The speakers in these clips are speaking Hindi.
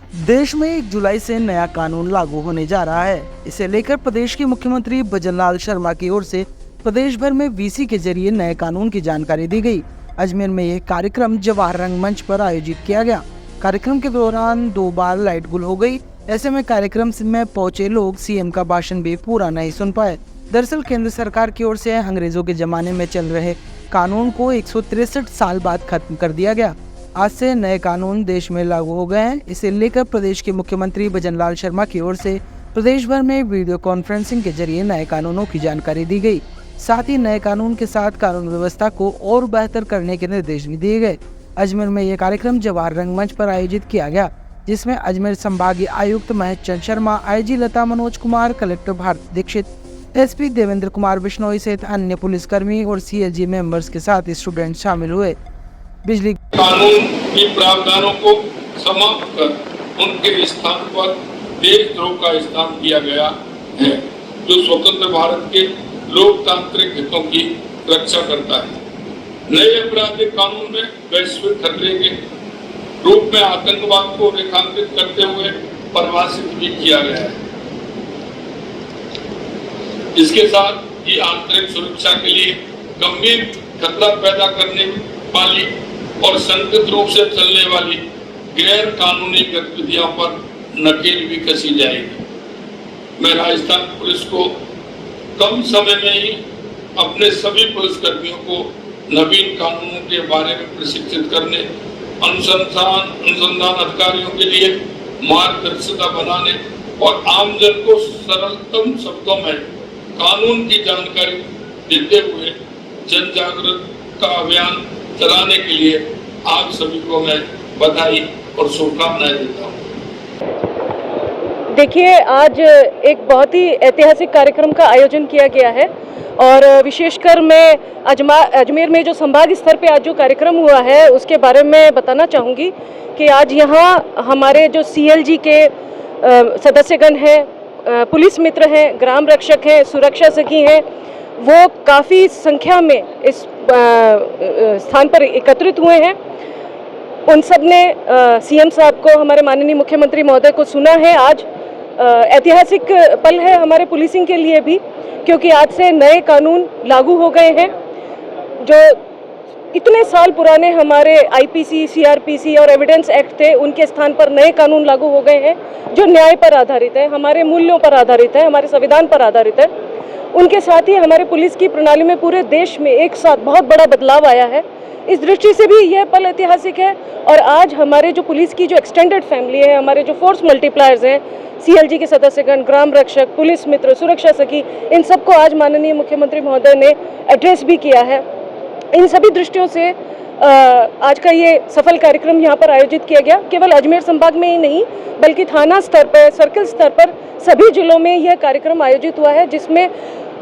देश में 1 जुलाई से नया कानून लागू होने जा रहा है। इसे लेकर प्रदेश के मुख्यमंत्री भजनलाल शर्मा की ओर से प्रदेश भर में वीसी के जरिए नए कानून की जानकारी दी गई। अजमेर में यह कार्यक्रम जवाहर रंगमंच पर आयोजित किया गया। कार्यक्रम के दौरान 2 बार लाइट गुल हो गई। ऐसे में कार्यक्रम में पहुंचे लोग सीएम का भाषण भी पूरा नहीं सुन पाए। दरअसल केंद्र सरकार की ओर से अंग्रेजों के जमाने में चल रहे कानून को 163 साल बाद खत्म कर दिया गया। आज से नए कानून देश में लागू हो गए हैं। इसे लेकर प्रदेश के मुख्यमंत्री भजनलाल शर्मा की ओर से प्रदेश भर में वीडियो कॉन्फ्रेंसिंग के जरिए नए कानूनों की जानकारी दी गई। साथ ही नए कानून के साथ कानून व्यवस्था को और बेहतर करने के निर्देश भी दिए गए। अजमेर में यह कार्यक्रम जवाहर रंगमंच पर आयोजित किया गया, जिसमें अजमेर संभागीय आयुक्त महेश चंद्र शर्मा, आईजी लता मनोज कुमार, कलेक्टर भारती दीक्षित, एसपी देवेंद्र कुमार बिश्नोई सहित अन्य पुलिसकर्मी और सीएलजी मेंबर्स के साथ स्टूडेंट शामिल हुए। बिजली कानून के प्रावधानों को समाप्त कर उनके स्थान पर देशद्रोह का स्थान दिया गया है, जो स्वतंत्र भारत के लोकतांत्रिक हितों की रक्षा करता है। नए आपराधिक कानून में वैश्विक खतरे के रूप में आतंकवाद को रेखांकित करते हुए परिभाषित भी किया गया है। इसके साथ ही आंतरिक सुरक्षा के लिए गंभीर खतरा पैदा करने वाली और संदिग्ध रूप से चलने वाली गैर कानूनी गतिविधियों पर नकेल भी कसी जाएगी। मैं राजस्थान पुलिस को कम समय में ही अपने सभी पुलिसकर्मियों को नवीन कानूनों के बारे में प्रशिक्षित करने, अनुसंधान अधिकारियों के लिए मार्गदर्शिका बनाने और आमजन को सरलतम शब्दों में कानून की जानकारी देते हुए जन जागरूकता अभियान चलाने के लिए आप सभी को मैं बधाई और शुभकामनाएं देता हूँ। देखिए, आज एक बहुत ही ऐतिहासिक कार्यक्रम का आयोजन किया गया है और विशेषकर मैं अजमेर में जो संभाग स्तर पे आज जो कार्यक्रम हुआ है उसके बारे में बताना चाहूँगी कि आज यहाँ हमारे जो सीएलजी के सदस्यगण हैं, पुलिस मित्र हैं, ग्राम रक्षक हैं, सुरक्षा सखी हैं, वो काफ़ी संख्या में इस स्थान पर एकत्रित हुए हैं। उन सब ने सीएम साहब को, हमारे माननीय मुख्यमंत्री महोदय को सुना है। आज ऐतिहासिक पल है हमारे पुलिसिंग के लिए भी, क्योंकि आज से नए कानून लागू हो गए हैं। जो इतने साल पुराने हमारे आईपीसी, सीआरपीसी और एविडेंस एक्ट थे, उनके स्थान पर नए कानून लागू हो गए हैं जो न्याय पर आधारित है, हमारे मूल्यों पर आधारित है, हमारे संविधान पर आधारित है। उनके साथ ही हमारे पुलिस की प्रणाली में पूरे देश में एक साथ बहुत बड़ा बदलाव आया है। इस दृष्टि से भी यह पल ऐतिहासिक है। और आज हमारे जो पुलिस की जो एक्सटेंडेड फैमिली है, हमारे जो फोर्स मल्टीप्लायर्स हैं, सीएलजी के सदस्यगण, ग्राम रक्षक, पुलिस मित्र, सुरक्षा सखी, इन सबको आज माननीय मुख्यमंत्री महोदय ने एड्रेस भी किया है। इन सभी दृष्टियों से आज का ये सफल कार्यक्रम यहाँ पर आयोजित किया गया। केवल अजमेर संभाग में ही नहीं, बल्कि थाना स्तर पर, सर्कल स्तर पर सभी जिलों में यह कार्यक्रम आयोजित हुआ है, जिसमें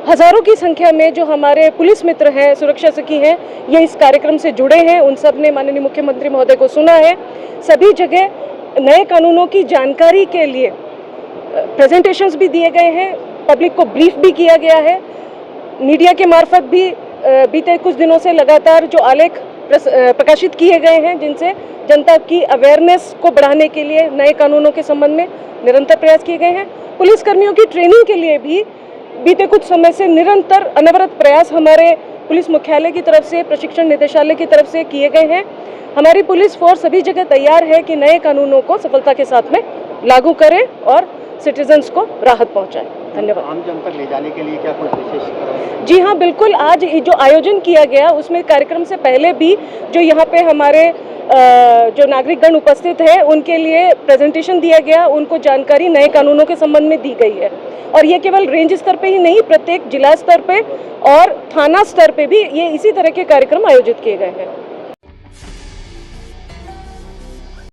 हजारों की संख्या में जो हमारे पुलिस मित्र हैं, सुरक्षा सखी हैं, ये इस कार्यक्रम से जुड़े हैं। उन सब ने माननीय मुख्यमंत्री महोदय को सुना है। सभी जगह नए कानूनों की जानकारी के लिए प्रेजेंटेशंस भी दिए गए हैं, पब्लिक को ब्रीफ भी किया गया है। मीडिया के मार्फत भी बीते कुछ दिनों से लगातार जो आलेख प्रकाशित किए गए हैं, जिनसे जनता की अवेयरनेस को बढ़ाने के लिए नए कानूनों के संबंध में निरंतर प्रयास किए गए हैं। पुलिसकर्मियों की ट्रेनिंग के लिए भी बीते कुछ समय से निरंतर अनवरत प्रयास हमारे पुलिस मुख्यालय की तरफ से, प्रशिक्षण निदेशालय की तरफ से किए गए हैं। हमारी पुलिस फोर्स सभी जगह तैयार है कि नए कानूनों को सफलता के साथ में लागू करें और सिटीजन्स को राहत पहुंचाएं। धन्यवाद। आम जन तक ले जाने के लिए क्या कुछ विशेष? जी हाँ, बिल्कुल। आज जो आयोजन किया गया उसमें कार्यक्रम से पहले भी जो यहाँ पे हमारे जो नागरिकगण उपस्थित है, उनके लिए प्रेजेंटेशन दिया गया, उनको जानकारी नए कानूनों के संबंध में दी गई है। और ये केवल रेंज स्तर पे ही नहीं, प्रत्येक जिला स्तर पे और थाना स्तर पे भी ये इसी तरह के कार्यक्रम आयोजित किए गए हैं।